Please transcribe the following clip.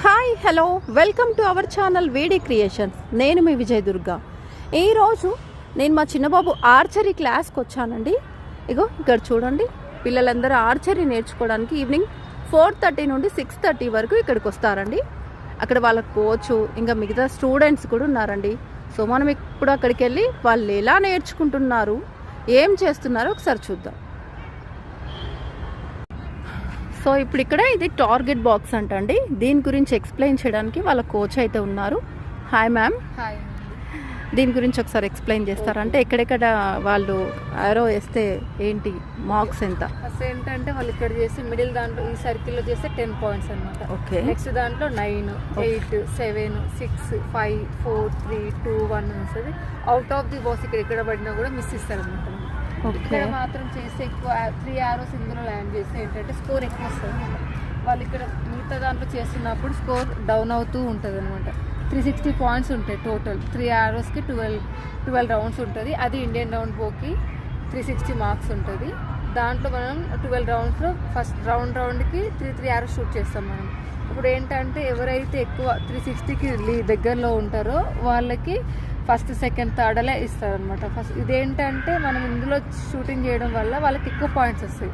Hi hello welcome to our channel వీడి creations. నేను మీ విజయ్ దుర్గా. ఈరోజు నేను మా చిన్నబాబు ఆర్చరీ క్లాస్కి వచ్చానండి. ఇగో ఇక్కడ చూడండి, పిల్లలందరూ ఆర్చరీ నేర్చుకోవడానికి ఈవినింగ్ 4:30 నుండి 6:30 వరకు ఇక్కడికి వస్తారండి. అక్కడ వాళ్ళ కోచ్ ఇంకా మిగతా స్టూడెంట్స్ కూడా ఉన్నారండి. సో మనం ఇప్పుడు అక్కడికి వెళ్ళి వాళ్ళు ఎలా నేర్చుకుంటున్నారు, ఏం చేస్తున్నారో ఒకసారి చూద్దాం. సో ఇప్పుడు ఇక్కడ ఇది టార్గెట్ బాక్స్ అంటండి. దీని గురించి ఎక్స్ప్లెయిన్ చేయడానికి వాళ్ళ కోచ్ అయితే ఉన్నారు. Hi ma'am. హాయ్. దీని గురించి ఒకసారి ఎక్స్ప్లెయిన్ చేస్తారంటే ఎక్కడెక్కడ వాళ్ళు ఆరో వేస్తే ఏంటి, మార్క్స్ ఎంత? ఫస్ట్ ఏంటంటే వాళ్ళు ఇక్కడ చేసి మిడిల్ దాంట్లో ఈ సర్కిల్లో చేస్తే 10 పాయింట్స్ అనమాట. ఓకే. నెక్స్ట్ దాంట్లో 9, 8, 7, 6, 5, 4, 3, 2, 1 వస్తుంది. అవుట్ ఆఫ్ ది బాక్స్ ఇక్కడ పడినా కూడా మిస్ ఇస్తారు అనమాట. ఇక్కడ మాత్రం చేస్తే ఎక్కువ 3 arrows ఇందులో ల్యాండ్ చేస్తే ఏంటంటే స్కోర్ ఎక్కువ వస్తుంది. వాళ్ళు ఇక్కడ మిగతా దాంట్లో చేస్తున్నప్పుడు స్కోర్ డౌన్ అవుతూ ఉంటుంది అనమాట. 360 పాయింట్స్ ఉంటాయి టోటల్. 3 arrowsకి 12 రౌండ్స్ ఉంటుంది. అది ఇండియన్ రౌండ్ పోకి 360 మార్క్స్ ఉంటుంది. దాంట్లో మనం 12 రౌండ్స్లో ఫస్ట్ రౌండ్కి 3 arrows షూట్ చేస్తాం మనం. ఇప్పుడు ఏంటంటే ఎవరైతే ఎక్కువ 360కి దగ్గరలో ఉంటారో వాళ్ళకి ఫస్ట్, సెకండ్, థర్డ్ అలా ఇస్తారనమాట. ఫస్ట్ ఇదేంటంటే మనం ఇందులో షూటింగ్ చేయడం వల్ల వాళ్ళకి ఎక్కువ పాయింట్స్ వస్తాయి.